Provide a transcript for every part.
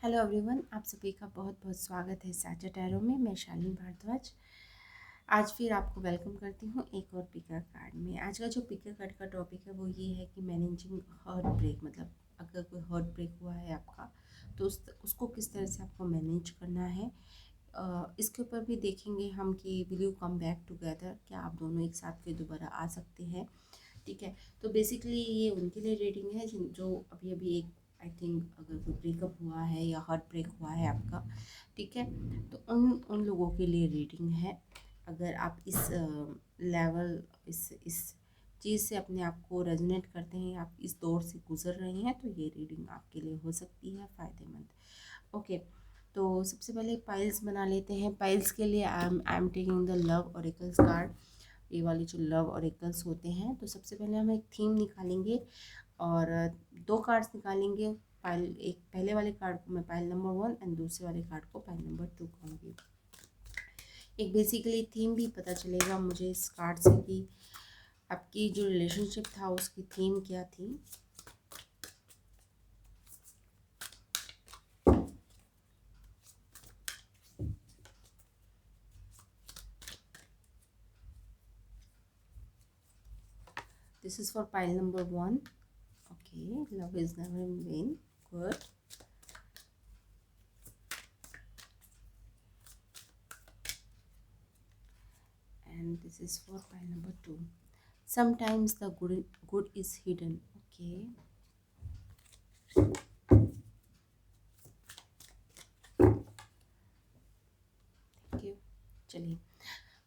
Hello everyone, आप सभी का बहुत बहुत स्वागत है साचा टैरो में। मैं शालिनी भारद्वाज आज फिर आपको वेलकम करती हूँ एक और पिकर कार्ड में। आज का जो पिकर कार्ड का टॉपिक है वो ये है कि मैनेजिंग हार्ट ब्रेक, मतलब अगर कोई हार्ट ब्रेक हुआ है आपका तो उसको किस तरह से आपको मैनेज करना है। इसके ऊपर भी देखेंगे हम कि will you come back together, क्या आप दोनों एक साथ फिर दोबारा आ सकते हैं। ठीक है, तो बेसिकली ये उनके लिए रीडिंग है जो अभी अभी एक आई थिंक अगर कोई ब्रेकअप हुआ है या हार्ट ब्रेक हुआ है आपका, ठीक है, तो उन उन लोगों के लिए रीडिंग है। अगर आप इस लेवल इस चीज़ से अपने आप को रेजोनेट करते हैं, आप इस दौर से गुजर रहे हैं, तो ये रीडिंग आपके लिए हो सकती है फ़ायदेमंद। ओके, तो सबसे पहले पाइल्स बना लेते हैं। पाइल्स के लिए I am taking the love oracles card. ये वाले जो लव ओरेकल्स होते हैं, तो सबसे पहले हम एक थीम निकालेंगे और दो कार्ड्स निकालेंगे। पाइल एक पहले वाले कार्ड को मैं पाइल नंबर 1 एंड दूसरे वाले कार्ड को पाइल नंबर 2 कहूँगी। एक बेसिकली थीम भी पता चलेगा मुझे इस कार्ड से कि आपकी जो रिलेशनशिप था उसकी थीम क्या थी। This is for pile number 1। Okay, love is never in when, good. And this is for pile number 2. Sometimes the good is hidden. Okay. Thank you. चलिए,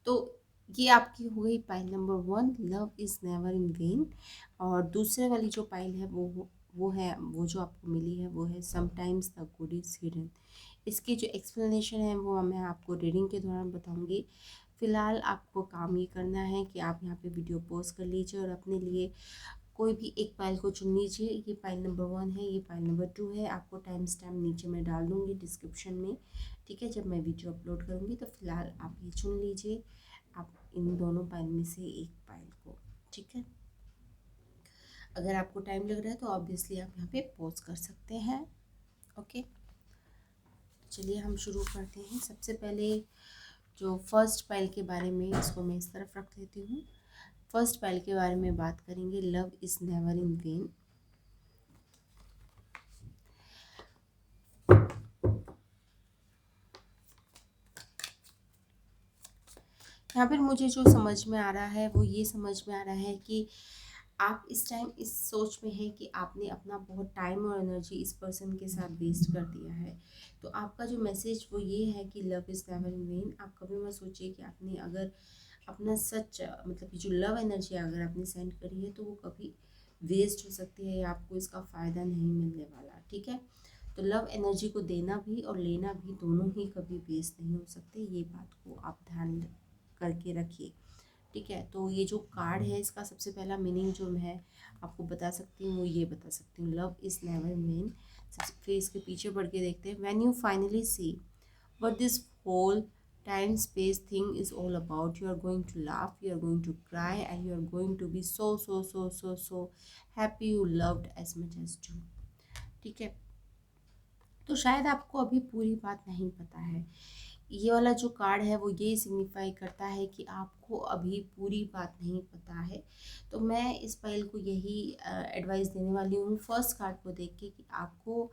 तो ये आपकी हो गई pile number 1, love is never in when. और दूसरे वाली जो पाइल है वो जो आपको मिली है वो है sometimes the good is hidden. इसकी जो एक्सप्लेनेशन है वो मैं आपको रीडिंग के दौरान बताऊंगी। फ़िलहाल आपको काम ये करना है कि आप यहाँ पे वीडियो पॉज कर लीजिए और अपने लिए कोई भी एक फाइल को चुन लीजिए। ये फाइल नंबर 1 है, ये फाइल नंबर 2 है। आपको टाइम स्टैम्प नीचे मैं डाल दूँगी डिस्क्रिप्शन में, ठीक है, जब मैं वीडियो अपलोड करूँगी। तो फिलहाल आप ये चुन लीजिए, आप इन दोनों फाइल में से एक फाइल को, ठीक है। अगर आपको टाइम लग रहा है तो ऑब्वियसली आप यहाँ पे पॉज कर सकते हैं। ओके, चलिए हम शुरू करते हैं। सबसे पहले जो फर्स्ट फाइल के बारे में, इसको मैं इस तरफ रख लेती हूँ। फर्स्ट फाइल के बारे में बात करेंगे, love is never in when. यहाँ पर मुझे जो समझ में आ रहा है वो ये समझ में आ रहा है कि आप इस टाइम इस सोच में हैं कि आपने अपना बहुत टाइम और एनर्जी इस पर्सन के साथ वेस्ट कर दिया है। तो आपका जो मैसेज वो ये है कि love is never in when. आप कभी मत सोचिए कि आपने अगर अपना सच मतलब कि जो लव एनर्जी अगर आपने सेंड करी है तो वो कभी वेस्ट हो सकती है या आपको इसका फ़ायदा नहीं मिलने वाला, ठीक है। तो लव एनर्जी को देना भी और लेना भी दोनों ही कभी वेस्ट नहीं हो सकते, ये बात को आप ध्यान करके रखिए, ठीक है। तो ये जो कार्ड है इसका सबसे पहला मीनिंग जो मैं आपको बता सकती हूँ वो ये बता सकती हूँ, लव इज़ नेवर मेन। फिर इसके पीछे बढ़ के देखते हैं, when you finally see what this whole time space thing is all about, you are going to laugh, you are going to cry and you are going to be so so so so so happy you loved as much as you, ठीक है। तो शायद आपको अभी पूरी बात नहीं पता है। ये वाला जो कार्ड है वो ये सिग्निफाई करता है कि आपको अभी पूरी बात नहीं पता है। तो मैं इस फाइल को यही एडवाइस देने वाली हूँ फर्स्ट कार्ड को देख के कि आपको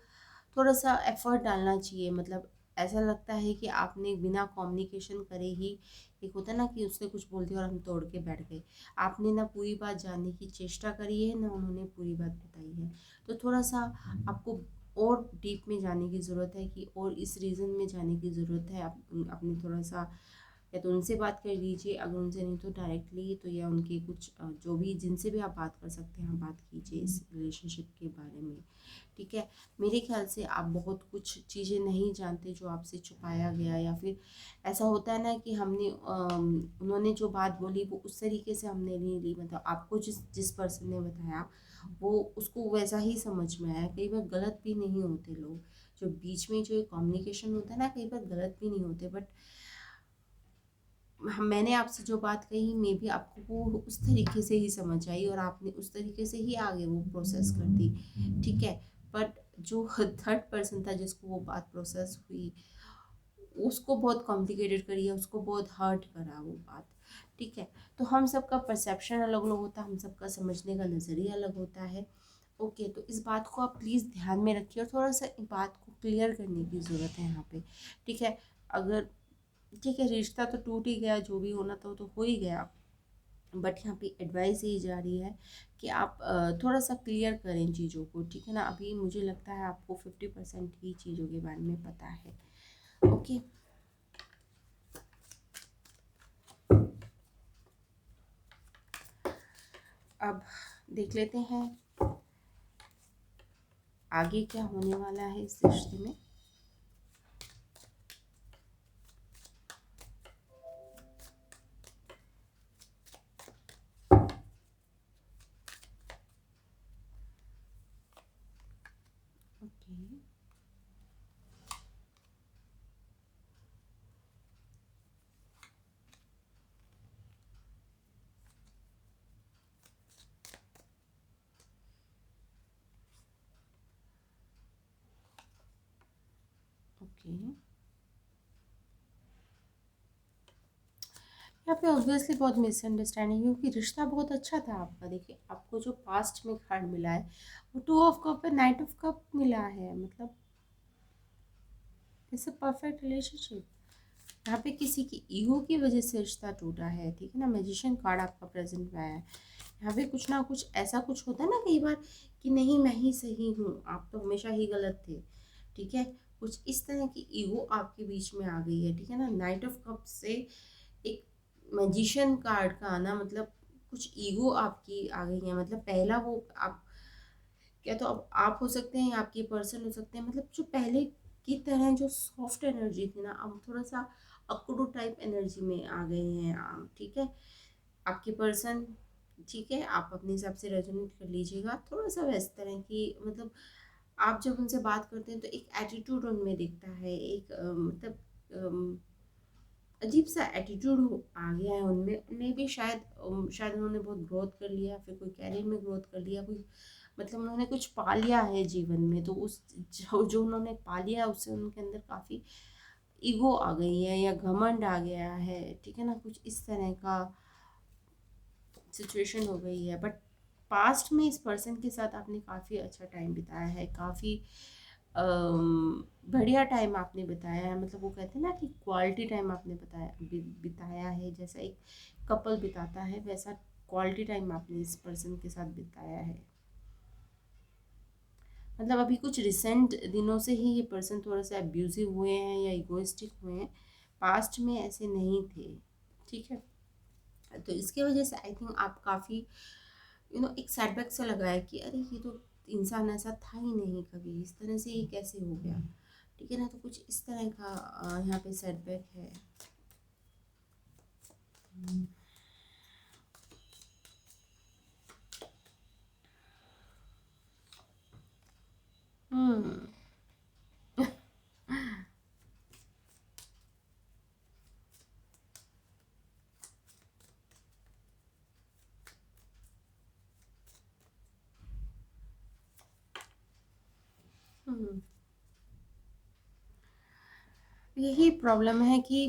थोड़ा सा एफर्ट डालना चाहिए। मतलब ऐसा लगता है कि आपने बिना कम्युनिकेशन करे ही, एक होता है ना कि उसने कुछ बोल दिया और हम तोड़ के बैठ गए। आपने ना पूरी बात जानने की चेष्टा करी है ना उन्होंने पूरी बात बताई है। तो थोड़ा सा आपको और डीप में जाने की ज़रूरत है कि और इस रीज़न में जाने की ज़रूरत है। आप अपने थोड़ा सा या तो उनसे बात कर लीजिए, अगर उनसे नहीं तो डायरेक्टली तो, या उनके कुछ जो भी जिनसे भी आप बात कर सकते हैं बात कीजिए इस रिलेशनशिप के बारे में, ठीक है। मेरे ख्याल से आप बहुत कुछ चीज़ें नहीं जानते जो आपसे छुपाया गया, या फिर ऐसा होता है ना कि हमने उन्होंने जो बात बोली वो उस तरीके से हमने नहीं ली, मतलब आपको जिस जिस पर्सन ने बताया वो उसको वैसा ही समझ में आया। कई बार गलत भी नहीं होते लोग, जो बीच में जो कम्युनिकेशन होता है ना, कई बार गलत भी नहीं होते, बट मैंने आपसे जो बात कही मे बी आपको वो उस तरीके से ही समझ आई और आपने उस तरीके से ही आगे वो प्रोसेस कर दी, ठीक है। बट जो थर्ड पर्सन था जिसको वो बात प्रोसेस हुई, उसको बहुत कॉम्प्लिकेटेड करी है, उसको बहुत हर्ट करा वो बात। ठीक है, तो हम सबका परसेप्शन अलग अलग होता है, हम सबका समझने का नज़रिया अलग होता है। ओके, तो इस बात को आप प्लीज़ ध्यान में रखिए और थोड़ा सा इस बात को क्लियर करने की ज़रूरत है यहाँ पे। ठीक है, अगर ठीक है रिश्ता तो टूट ही गया, जो भी होना था वो तो हो ही गया, बट यहाँ पे एडवाइस यही जा रही है कि आप थोड़ा सा क्लियर करें चीज़ों को। ठीक है ना, अभी मुझे लगता है आपको 50% ही चीज़ों के बारे में पता है। ओके, अब देख लेते हैं आगे क्या होने वाला है इस रिश्ते में। ओके, ओके, यहाँ पे ऑब्वियसली बहुत मिसअंडरस्टैंडिंग, क्योंकि रिश्ता बहुत अच्छा था आपका। देखिए आपको जो पास्ट में कार्ड मिला है वो 2 ऑफ कप है, नाइट ऑफ कप मिला है, मतलब इट्स अ परफेक्ट रिलेशनशिप। यहाँ पे किसी की ईगो की वजह से रिश्ता टूटा है। ठीक है ना, मैजिशियन कार्ड आपका प्रेजेंट में आया है। यहाँ पे कुछ ना कुछ ऐसा कुछ होता है ना कई बार कि नहीं मैं ही सही हूँ, आप तो हमेशा ही गलत थे। ठीक है, कुछ इस तरह की ईगो आपके बीच में आ गई है। ठीक है ना, नाइट ऑफ कप से एक मैजिशियन कार्ड का आना मतलब कुछ ईगो आपकी आ गई है। मतलब पहला वो आप या तो अब आप हो सकते हैं या आपके पर्सन हो सकते हैं, मतलब जो पहले की तरह जो सॉफ्ट एनर्जी थी ना, अब थोड़ा सा अकड़ू टाइप एनर्जी में आ गए हैं आप। ठीक है, आपके पर्सन, ठीक है, आप अपने हिसाब से रेजोनेट कर लीजिएगा। थोड़ा सा इस तरह की मतलब आप जब उनसे बात करते हैं तो एक एटीट्यूड उनमें दिखता है, एक मतलब अजीब सा एटीट्यूड आ गया है उनमें। उन्हें भी शायद उन्होंने बहुत ग्रोथ कर लिया, फिर कोई कैरियर में ग्रोथ कर लिया, कोई मतलब उन्होंने कुछ पा लिया है जीवन में, तो उस जो उन्होंने पा लिया उससे उनके अंदर काफ़ी ईगो आ गई है या घमंड आ गया है। ठीक है ना, कुछ इस तरह का सिचुएशन हो गई है। बट पास्ट में इस पर्सन के साथ आपने काफ़ी अच्छा टाइम बिताया है, काफ़ी बढ़िया टाइम आपने बिताया है। मतलब वो कहते हैं ना कि क्वालिटी टाइम आपने बिताया है, जैसा एक कपल बिताता है वैसा क्वालिटी टाइम आपने इस पर्सन के साथ बिताया है। मतलब अभी कुछ रिसेंट दिनों से ही ये पर्सन थोड़ा सा अब्यूजिव हुए हैं या इगोइस्टिक हुए हैं, पास्ट में ऐसे नहीं थे। ठीक है, तो इसके वजह से आई थिंक आप काफ़ी एक सेटबैक सा लगा है कि अरे ये तो इंसान ऐसा था ही नहीं कभी, इस तरह से ये कैसे हो गया। ठीक है ना, तो कुछ इस तरह का यहाँ पे सेटबैक है। हम्म। हम्म, यही प्रॉब्लम है कि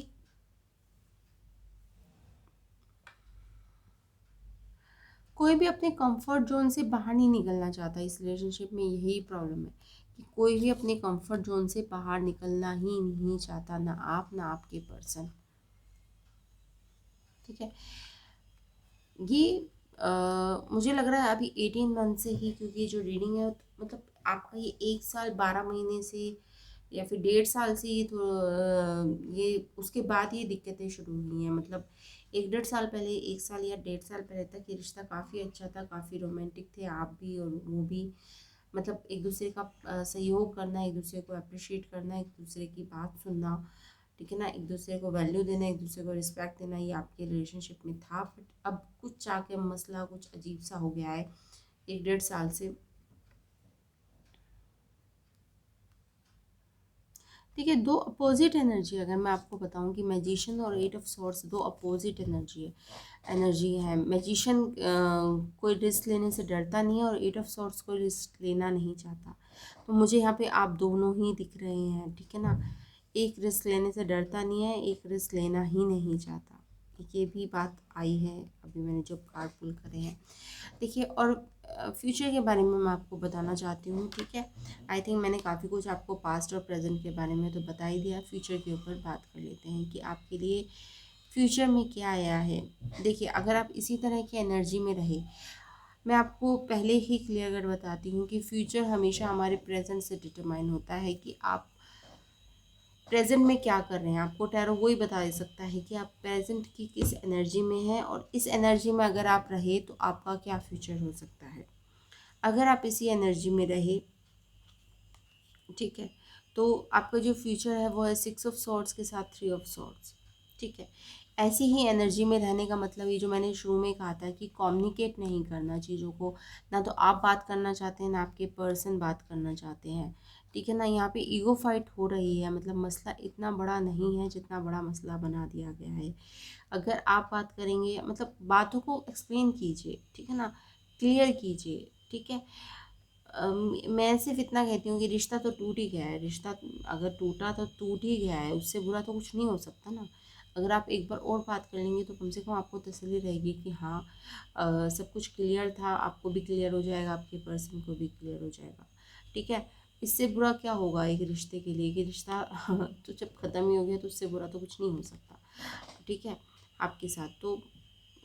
कोई भी अपने कंफर्ट जोन से बाहर नहीं निकलना चाहता इस रिलेशनशिप में। यही प्रॉब्लम है कि कोई भी अपने कंफर्ट जोन से बाहर निकलना ही नहीं चाहता, ना आप ना आपके पर्सन। ठीक है, ये मुझे लग रहा है अभी 18 मंथ से ही, क्योंकि जो रीडिंग है मतलब आपका ये 1 साल 12 महीने से या फिर 1.5 साल से ये तो ये उसके बाद ये दिक्कतें शुरू हुई हैं। मतलब 1 1.5 साल पहले, 1 साल या 1.5 साल पहले तक ये रिश्ता काफ़ी अच्छा था, काफ़ी रोमांटिक थे आप भी और वो भी। मतलब एक दूसरे का सहयोग करना, एक दूसरे को अप्रिशिएट करना, एक दूसरे की बात सुनना। ठीक है ना, एक दूसरे को वैल्यू देना, एक दूसरे को रिस्पेक्ट देना, ये आपके रिलेशनशिप में था। बट अब कुछ जाके मसला कुछ अजीब सा हो गया है 1 1.5 साल से। ठीक है, दो अपोजिट एनर्जी, अगर मैं आपको बताऊं कि मैजिशियन और एट ऑफ सॉर्ड्स दो अपोजिट एनर्जी है। मैजिशियन कोई रिस्क लेने से डरता नहीं है और एट ऑफ सॉर्ड्स कोई रिस्क लेना नहीं चाहता। तो मुझे यहाँ पे आप दोनों ही दिख रहे हैं, ठीक है ना। एक रिस्क लेने से डरता नहीं है, एक रिस्क लेना ही नहीं चाहता। ये भी बात आई है अभी मैंने जो कार्ड पुल करे हैं। देखिए, और फ्यूचर के बारे में मैं आपको बताना चाहती हूँ, ठीक है। आई थिंक मैंने काफ़ी कुछ आपको पास्ट और प्रेजेंट के बारे में तो बता ही दिया। फ्यूचर के ऊपर बात कर लेते हैं कि आपके लिए फ्यूचर में क्या आया है। देखिए, अगर आप इसी तरह की एनर्जी में रहे, मैं आपको पहले ही क्लियर कर बताती हूँ कि फ्यूचर हमेशा हमारे प्रेजेंट से डिटरमाइन होता है कि आप प्रेजेंट में क्या कर रहे हैं। आपको टैरो वही बता सकता है कि आप प्रेजेंट की किस एनर्जी में हैं, और इस एनर्जी में अगर आप रहे तो आपका क्या फ्यूचर हो सकता है। अगर आप इसी एनर्जी में रहे, ठीक है, तो आपका जो फ्यूचर है वो है सिक्स ऑफ सॉर्ड्स के साथ थ्री ऑफ सॉर्ड्स, ठीक है। ऐसी ही एनर्जी में रहने का मतलब ये जो मैंने शुरू में कहा था कि कम्युनिकेट नहीं करना चीज़ों को, ना तो आप बात करना चाहते हैं ना आपके पर्सन बात करना चाहते हैं, ठीक है ना। यहाँ पे ईगो फाइट हो रही है, मतलब मसला इतना बड़ा नहीं है जितना बड़ा मसला बना दिया गया है। अगर आप बात करेंगे, मतलब बातों को एक्सप्लेन कीजिए, ठीक है ना, क्लियर कीजिए, ठीक है। मैं सिर्फ इतना कहती हूँ कि रिश्ता तो टूट ही गया है। रिश्ता अगर टूटा तो टूट ही गया है, उससे बुरा तो कुछ नहीं हो सकता ना। अगर आप एक बार और बात कर लेंगे तो कम से कम आपको तसल्ली रहेगी कि हाँ, सब कुछ क्लियर था, आपको भी क्लियर हो जाएगा, आपके पर्सन को भी क्लियर हो जाएगा, ठीक है। इससे बुरा क्या होगा एक रिश्ते के लिए, कि रिश्ता तो जब ख़त्म ही हो गया तो उससे बुरा तो कुछ नहीं हो सकता, ठीक है, आपके साथ। तो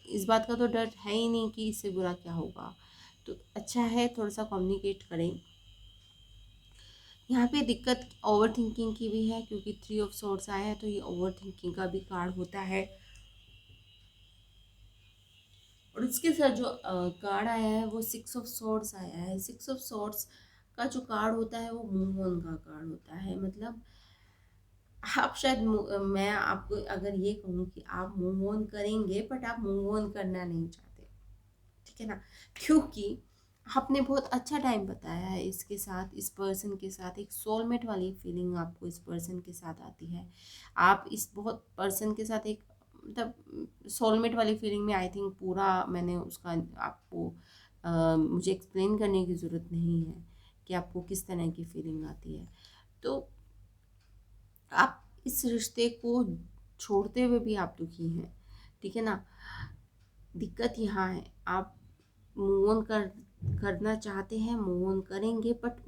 इस बात का तो डर है ही नहीं कि इससे बुरा क्या होगा। तो अच्छा है, थोड़ा सा कम्युनिकेट करें। यहाँ पे दिक्कत ओवर थिंकिंग की भी है, क्योंकि थ्री ऑफ सॉर्ड्स आया है तो ये ओवर थिंकिंग का भी कार्ड होता है। और उसके साथ जो कार्ड आया है वो सिक्स ऑफ सॉर्ड्स आया है। सिक्स ऑफ सॉर्ड्स का जो कार्ड होता है वो मूव ऑन का कार्ड होता है। मतलब आप शायद मैं आपको अगर ये कहूँ कि आप मूव ऑन करेंगे, बट आप मूव ऑन करना नहीं चाहते, ठीक है ना। क्योंकि आपने बहुत अच्छा टाइम बताया है इसके साथ, इस पर्सन के साथ एक सोलमेट वाली फीलिंग आपको इस पर्सन के साथ आती है। आप इस बहुत पर्सन के साथ एक, मतलब सोलमेट वाली फीलिंग में आई थिंक पूरा मैंने उसका आपको मुझे एक्सप्लेन करने की ज़रूरत नहीं है कि आपको किस तरह की फीलिंग आती है। तो आप इस रिश्ते को छोड़ते हुए भी आप दुखी हैं, ठीक है ना। दिक्कत यहाँ है, आप मूव ऑन करना चाहते हैं, मूव ऑन करेंगे, बट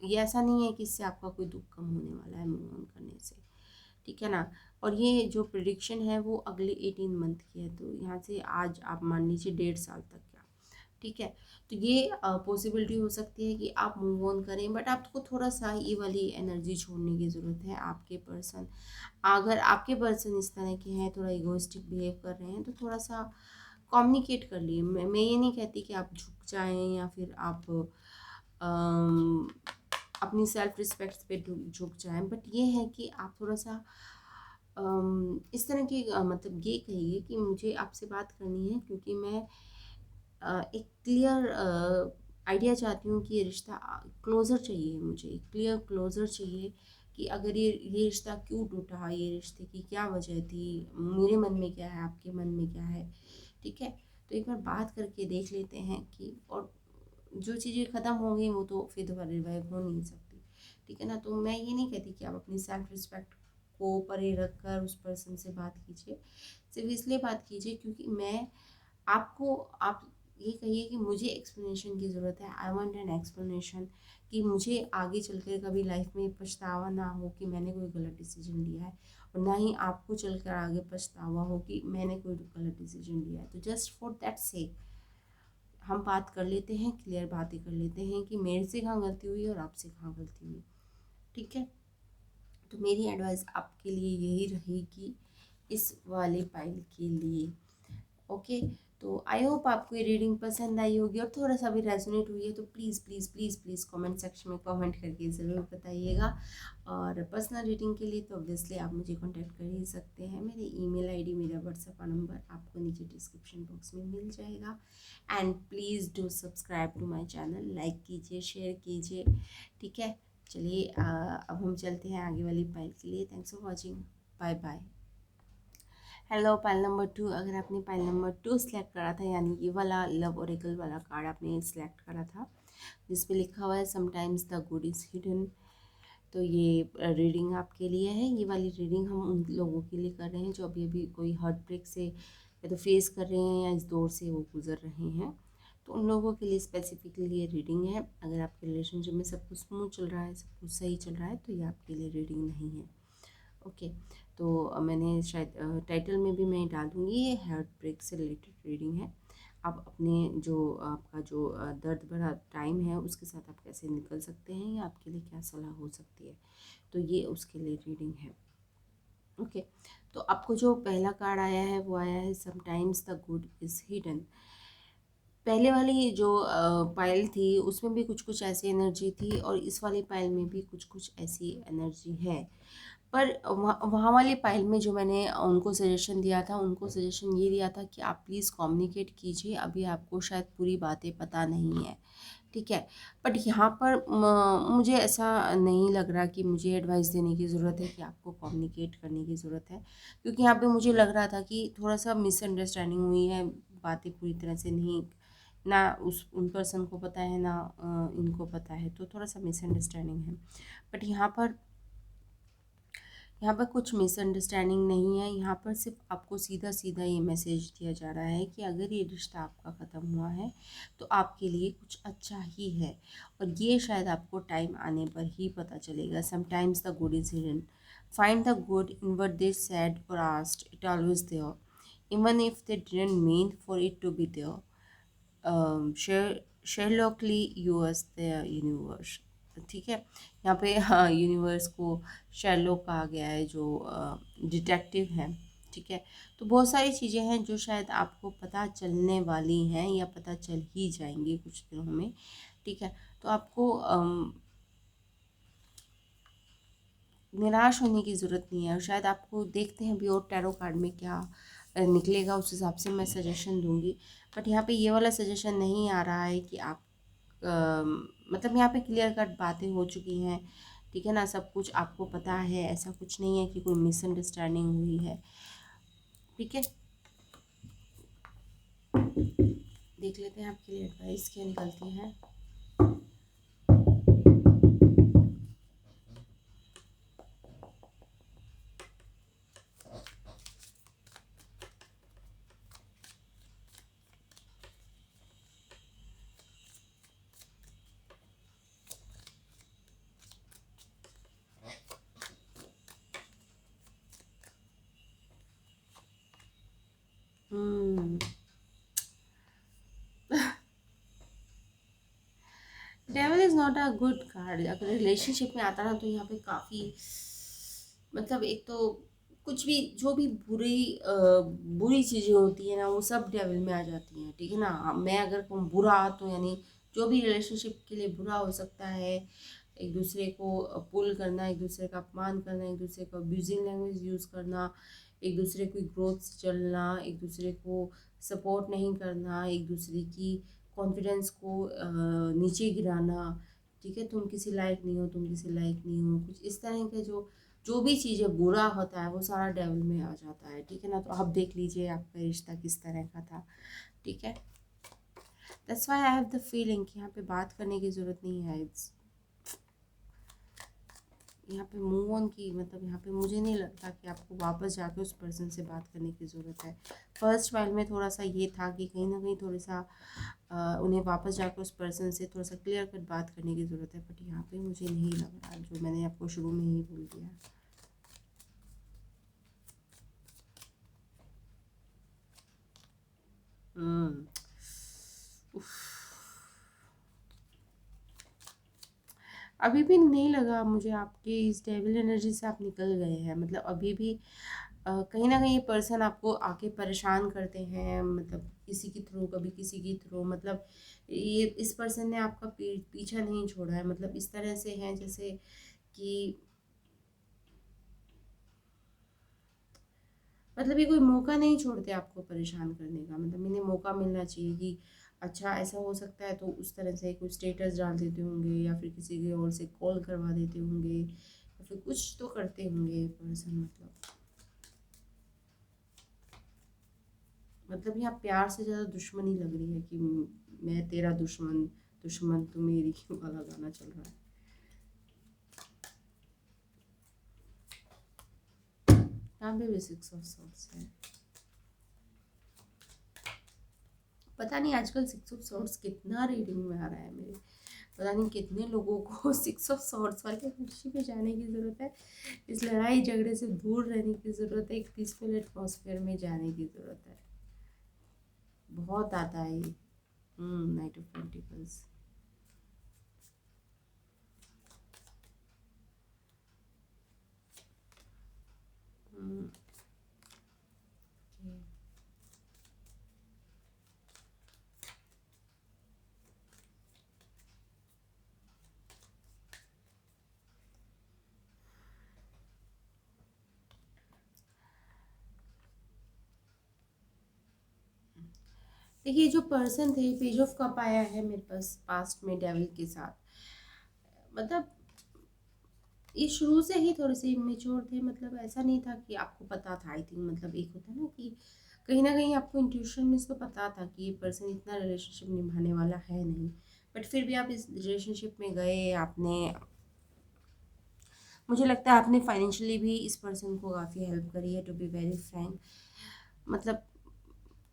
ये ऐसा नहीं है कि इससे आपका कोई दुख कम होने वाला है मूव ऑन करने से, ठीक है ना। और ये जो प्रिडिक्शन है वो अगले 18 मंथ की है, तो यहाँ से आज आप मान लीजिए 1.5 साल तक का, ठीक है। तो ये पॉसिबिलिटी हो सकती है कि आप मूव ऑन करें, बट आपको थोड़ा सा ये वाली एनर्जी छोड़ने की ज़रूरत है। आपके पर्सन, अगर आपके पर्सन इस तरह के हैं, थोड़ा इगोइस्टिक बिहेव कर रहे हैं, तो थोड़ा सा कम्युनिकेट कर लिए। मैं ये नहीं कहती कि आप झुक जाएं या फिर आप अम, अपनी सेल्फ रिस्पेक्ट पे झुक जाएं, बट ये है कि आप थोड़ा सा इस तरह की मतलब ये कहिए कि मुझे आपसे बात करनी है, क्योंकि मैं एक क्लियर आइडिया चाहती हूँ कि ये रिश्ता क्लोज़र चाहिए, मुझे एक क्लियर क्लोज़र चाहिए कि अगर ये रिश्ता क्यों टूटा, ये रिश्ते की क्या वजह थी, मेरे मन में क्या है, आपके मन में क्या है, ठीक है। तो एक बार बात करके देख लेते हैं कि, और जो चीज़ें ख़त्म हो गई वो तो फिर दोबारा रिवाइव हो नहीं सकती, ठीक है ना। तो मैं ये नहीं कहती कि आप अपनी सेल्फ रिस्पेक्ट को परे रख कर उस पर्सन से बात कीजिए। सिर्फ इसलिए बात कीजिए क्योंकि मैं आपको, आप ये कहिए कि मुझे एक्सप्लेनेशन की ज़रूरत है, आई वांट एन एक्सप्लेनेशन, कि मुझे आगे चलकर कभी लाइफ में पछतावा ना हो कि मैंने कोई गलत डिसीजन लिया है, और ना ही आपको चलकर आगे पछतावा हो कि मैंने कोई गलत डिसीजन लिया है। तो जस्ट फॉर दैट सेक हम बात कर लेते हैं, क्लियर बातें कर लेते हैं कि मेरे से कहाँ गलती हुई और आपसे कहाँ गलती हुई, ठीक है। तो मेरी एडवाइस आपके लिए यही रहेगी इस वाले पाइल के लिए, ओके। तो आई होप आपको ये रीडिंग पसंद आई होगी, और थोड़ा सा भी रेजोनेट हुई है तो please please please please comment section में कमेंट करके ज़रूर बताइएगा। और पर्सनल रीडिंग के लिए तो ऑब्वियसली आप मुझे कांटेक्ट कर ही सकते हैं। मेरी ईमेल आईडी, मेरा व्हाट्सएप नंबर आपको नीचे डिस्क्रिप्शन बॉक्स में मिल जाएगा। And please do subscribe to my channel, like कीजिए, शेयर कीजिए, ठीक है। चलिए अब हम चलते हैं आगे वाली पाइल के लिए। Thanks for watching, bye bye. Hello, pile number 2। अगर आपने पाइल नंबर 2 सेलेक्ट करा था, यानी ये वाला लव ओरेकल वाला कार्ड आपने सेलेक्ट करा था जिस पे लिखा हुआ है sometimes the good is hidden, तो ये रीडिंग आपके लिए है। ये वाली रीडिंग हम उन लोगों के लिए कर रहे हैं जो अभी अभी कोई हार्ट ब्रेक से या तो फेस कर रहे हैं या इस दौर से वो गुजर रहे हैं, तो उन लोगों के लिए स्पेसिफिकली ये रीडिंग है। अगर आपके रिलेशनशिप में सब कुछ स्मूथ चल रहा है, सब कुछ सही चल रहा है, तो ये आपके लिए रीडिंग नहीं है। ओके, तो मैंने शायद टाइटल में भी मैं डाल दूँगी, ये हार्ट ब्रेक से रिलेटेड रीडिंग है। आप अपने जो आपका जो दर्द भरा टाइम है उसके साथ आप कैसे निकल सकते हैं या आपके लिए क्या सलाह हो सकती है, तो ये उसके लिए रीडिंग है। ओके, तो आपको जो पहला कार्ड आया है वो आया है sometimes the good is hidden. पहले वाली जो पायल थी उसमें भी कुछ कुछ ऐसी एनर्जी थी और इस वाली पायल में भी कुछ कुछ ऐसी एनर्जी है। पर वहाँ वाली पायल में जो मैंने उनको सजेशन दिया था, उनको सजेशन ये दिया था कि आप प्लीज़ कम्युनिकेट कीजिए, अभी आपको शायद पूरी बातें पता नहीं है, ठीक है। बट यहाँ पर मुझे ऐसा नहीं लग रहा कि मुझे एडवाइस देने की ज़रूरत है कि आपको कम्युनिकेट करने की ज़रूरत है, क्योंकि यहाँ पे मुझे लग रहा था कि थोड़ा सा मिसअंडरस्टैंडिंग हुई है, बातें पूरी तरह से नहीं, ना उन पर्सन को पता है ना इनको पता है, तो थोड़ा सा मिसअंडरस्टैंडिंग है। बट यहाँ पर कुछ मिसअंडरस्टैंडिंग नहीं है। यहाँ पर सिर्फ आपको सीधा सीधा ये मैसेज दिया जा रहा है कि अगर ये रिश्ता आपका ख़त्म हुआ है तो आपके लिए कुछ अच्छा ही है, और ये शायद आपको टाइम आने पर ही पता चलेगा। Sometimes the good is hidden, find the good in what they said और asked, it always there even if they didn't mean for it to be there. शेरलॉकली यूएस द यूनिवर्स, ठीक है। यहाँ पे हाँ, यूनिवर्स को शेरलॉक कहा गया है जो डिटेक्टिव है, ठीक है। तो बहुत सारी चीज़ें हैं जो शायद आपको पता चलने वाली हैं या पता चल ही जाएंगी कुछ दिनों में, ठीक है। तो आपको निराश होने की ज़रूरत नहीं है, और शायद आपको देखते हैं भी और टैरो कार्ड में क्या निकलेगा, उस हिसाब से मैं सजेशन दूंगी। बट यहाँ पे ये वाला सजेशन नहीं आ रहा है कि आप मतलब यहाँ पे क्लियर कट बातें हो चुकी हैं, ठीक है ना, सब कुछ आपको पता है, ऐसा कुछ नहीं है कि कोई मिसअंडरस्टैंडिंग हुई है, ठीक है। देख लेते हैं आपके लिए एडवाइस क्या निकलती है। Devil is not a good card. अगर रिलेशनशिप में आता ना तो यहाँ पे काफ़ी, मतलब एक तो कुछ भी जो भी बुरी चीज़ें होती है ना वो सब डेविल में आ जाती हैं, ठीक है ना। मैं अगर कहूँ बुरा तो यानी जो भी रिलेशनशिप के लिए बुरा हो सकता है, एक दूसरे को पुल करना, एक दूसरे का अपमान करना, एक दूसरे को अब्यूजिंग लैंग्वेज यूज़ करना, एक दूसरे की ग्रोथ से चलना, एक दूसरे को सपोर्ट नहीं करना, एक दूसरे की कॉन्फिडेंस को नीचे गिराना, ठीक है। तुम किसी लायक नहीं हो, तुम किसी लायक नहीं हो, कुछ इस तरह के जो जो भी चीज़ें बुरा होता है वो सारा डेविल में आ जाता है, ठीक है ना। तो आप देख लीजिए आपका रिश्ता किस तरह का था, ठीक है। That's why I have the feeling कि यहाँ पे बात करने की ज़रूरत नहीं है। इट्स यहाँ पे मूव ऑन की, मतलब यहाँ पे मुझे नहीं लगता कि आपको वापस जाके उस पर्सन से बात करने की ज़रूरत है। फर्स्ट वाइल में थोड़ा सा ये था कि कहीं ना कहीं थोड़ा सा उन्हें वापस जाकर उस पर्सन से थोड़ा सा क्लियर कट बात करने की ज़रूरत है, बट यहाँ पे मुझे नहीं लग रहा, जो मैंने आपको शुरू में ही बोल दिया। उफ, अभी भी नहीं लगा मुझे आपके इस डेविल एनर्जी से आप निकल गए हैं, मतलब अभी भी कहीं ना कहीं ये पर्सन आपको आके परेशान करते हैं, मतलब किसी के थ्रू, कभी किसी के थ्रू, मतलब ये इस पर्सन ने आपका पीछा नहीं छोड़ा है, मतलब इस तरह से है जैसे कि मतलब ये कोई मौका नहीं छोड़ते आपको परेशान करने का, मतलब इन्हें मौका मिलना चाहिए कि अच्छा ऐसा हो सकता है, तो उस तरह से कोई स्टेटस डाल देते होंगे या फिर किसी की ओर से कॉल करवा देते होंगे या फिर कुछ तो करते होंगे पर्सन। मतलब यहाँ प्यार से ज़्यादा दुश्मनी लग रही है कि मैं तेरा दुश्मन, दुश्मन तो मेरी वाला गाना चल रहा है। यहाँ पे भी 6 ऑफ सॉर्ड्स है। पता नहीं आजकल 6 ऑफ सॉर्ड्स कितना रीडिंग में आ रहा है मेरे। पता नहीं कितने लोगों को 6 ऑफ सॉर्ड्स वाले एनर्जी में जाने की ज़रूरत है। इस लड़ाई झगड़े से दूर रहने की ज़रूरत है, एक पीसफुल एटमॉस्फेयर में जाने की ज़रूरत है। बहुत आता है ये। Night of pentacles. देखिए जो पर्सन थे, पेज ऑफ कप आया है मेरे पास पास्ट में डेविल के साथ। मतलब ये शुरू से ही थोड़े से इमेच्योर थे। मतलब ऐसा नहीं था कि आपको पता था। आई थिंक मतलब एक होता है ना कि कहीं ना कहीं आपको इंट्यूशन में इसको पता था कि ये पर्सन इतना रिलेशनशिप निभाने वाला है नहीं, बट फिर भी आप इस रिलेशनशिप में गए। आपने, मुझे लगता है आपने फाइनेंशियली भी इस पर्सन को काफ़ी हेल्प करी है, टू बी वेरी फ्रैंक। मतलब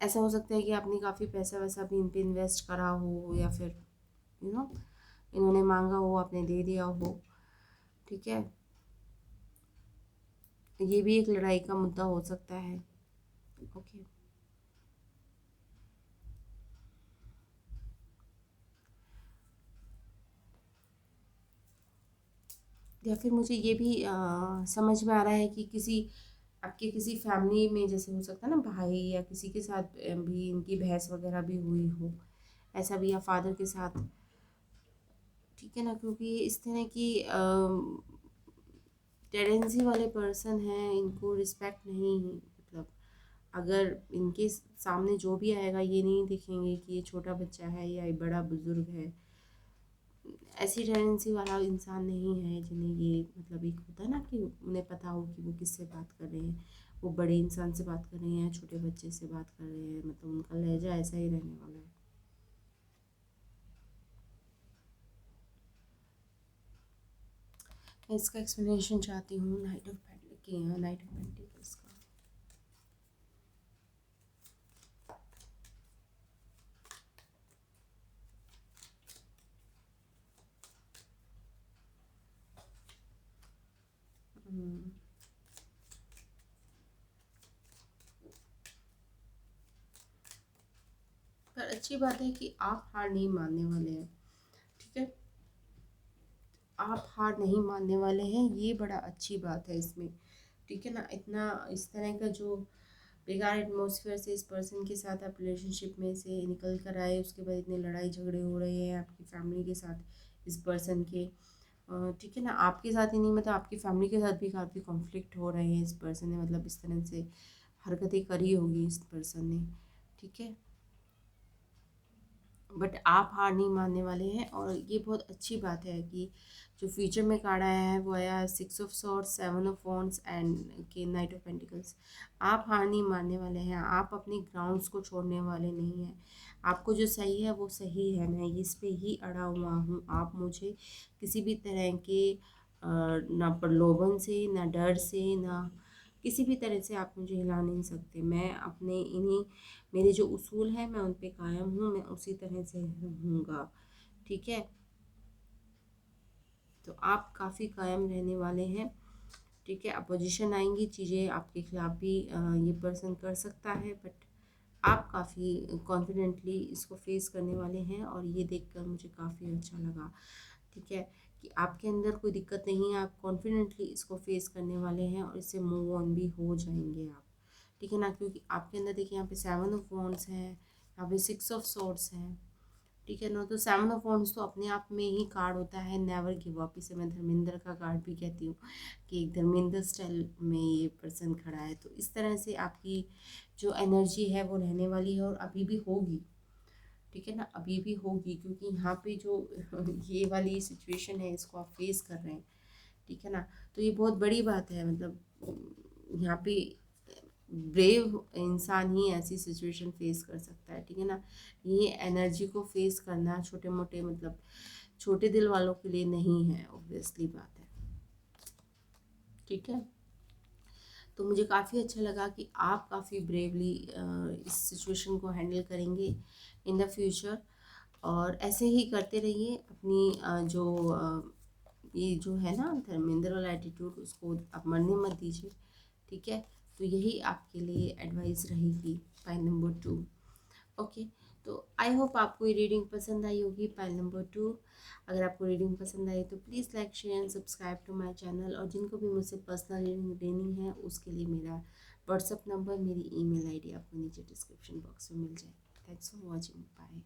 ऐसा हो सकता है कि आपने काफ़ी पैसा वैसा भी इन पे इन्वेस्ट करा हो या फिर यू नो इन्होंने मांगा हो, आपने दे दिया हो। ठीक है, ये भी एक लड़ाई का मुद्दा हो सकता है। ओके। या फिर मुझे ये भी समझ में आ रहा है कि किसी आपके किसी फैमिली में जैसे हो सकता है ना, भाई या किसी के साथ भी इनकी बहस वगैरह भी हुई हो, ऐसा भी, या फादर के साथ। ठीक है ना, क्योंकि इस तरह की टेंडेंसी वाले पर्सन हैं, इनको रिस्पेक्ट नहीं, मतलब अगर इनके सामने जो भी आएगा ये नहीं देखेंगे कि ये छोटा बच्चा है या ये बड़ा बुजुर्ग है। ऐसी टेंडेंसी वाला इंसान नहीं है जिन्हें ये, मतलब एक होता है ना कि उन्हें पता हो कि वो किससे बात कर रहे हैं, वो बड़े इंसान से बात कर रहे हैं या छोटे बच्चे से बात कर रहे हैं। मतलब उनका लहजा ऐसा ही रहने वाला है। मैं इसका एक्सप्लेनेशन चाहती हूँ night of night of pentacles का। हम्म, पर अच्छी बात है कि आप हार नहीं मानने वाले हैं। ठीक है, आप हार नहीं मानने वाले हैं, ये बड़ा अच्छी बात है इसमें। ठीक है ना, इतना इस तरह का जो बेकार एटमॉस्फेयर से इस पर्सन के साथ आप रिलेशनशिप में से निकल कर आए, उसके बाद इतने लड़ाई झगड़े हो रहे हैं आपकी फैमिली के साथ इस पर्सन के। ठीक है ना, आपके साथ ही नहीं, मतलब आपकी फैमिली के साथ भी काफ़ी कॉन्फ्लिक्ट हो रहे हैं। इस पर्सन ने मतलब इस तरह से हरकतें करी होगी इस पर्सन ने। ठीक है, बट आप हार नहीं मानने वाले हैं, और ये बहुत अच्छी बात है कि जो फ्यूचर में कार्ड आया है वो आया 6 of swords, 7 of wands and के नाइट ऑफ पेंटिकल्स। आप हार नहीं मानने वाले हैं, आप अपनी ग्राउंड्स को छोड़ने वाले नहीं हैं। आपको जो सही है वो सही है, मैं इस पे ही अड़ा हुआ हूँ। आप मुझे किसी भी तरह के ना प्रलोभन से, ना डर से, ना किसी भी तरह से आप मुझे हिला नहीं सकते। मैं अपने इन्हीं, मेरे जो उसूल हैं मैं उन पे कायम हूँ, मैं उसी तरह से रहूँगा। ठीक है, तो आप काफ़ी कायम रहने वाले हैं। ठीक है, अपोजिशन आएंगी, चीज़ें आपके खिलाफ भी ये पर्सन कर सकता है, बट आप काफ़ी कॉन्फिडेंटली इसको फेस करने वाले हैं, और ये देखकर मुझे काफ़ी अच्छा लगा। ठीक है, कि आपके अंदर कोई दिक्कत नहीं है, आप कॉन्फिडेंटली इसको फेस करने वाले हैं और इससे मूव ऑन भी हो जाएंगे आप। ठीक है ना, क्योंकि आपके अंदर देखिए यहाँ पे 7 ऑफ वॉन्ड्स हैं, यहाँ पे 6 ऑफ सॉर्ड्स हैं। ठीक है ना, तो 7 ऑफ वॉन्ड्स तो अपने आप में ही कार्ड होता है नेवर गिव अप। इसे मैं धर्मेंद्र का कार्ड भी कहती हूँ कि एक धर्मेंद्र स्टाइल में ये पर्सन खड़ा है। तो इस तरह से आपकी जो एनर्जी है वो रहने वाली है और अभी भी होगी। ठीक है ना, अभी भी होगी, क्योंकि यहाँ पे जो ये वाली सिचुएशन है इसको आप फेस कर रहे हैं, ठीक है ना। तो ये बहुत बड़ी बात है, मतलब यहाँ पे ब्रेव इंसान ही ऐसी सिचुएशन फेस कर सकता है, ठीक है ना। ये एनर्जी को फेस करना छोटे मोटे, मतलब छोटे दिल वालों के लिए नहीं है, ऑब्वियसली बात है, ठीक है। तो मुझे काफ़ी अच्छा लगा कि आप काफ़ी ब्रेवली इस सिचुएशन को हैंडल करेंगे इन द फ्यूचर, और ऐसे ही करते रहिए। अपनी ये जो है ना धर्मेंद्र वाला एटीट्यूड, उसको आप मरने मत दीजिए, ठीक है। तो यही आपके लिए एडवाइस रहेगी पाइल नंबर 2। ओके, तो आई होप आपको ये रीडिंग पसंद आई होगी, पाइल नंबर 2। अगर आपको रीडिंग पसंद आई तो please like share and subscribe to my channel, और जिनको भी मुझसे पर्सनल रीडिंग लेनी है उसके लिए मेरा व्हाट्सअप नंबर, मेरी ईमेल आईडी आपको नीचे डिस्क्रिप्शन बॉक्स में मिल जाए। Thanks for watching, bye.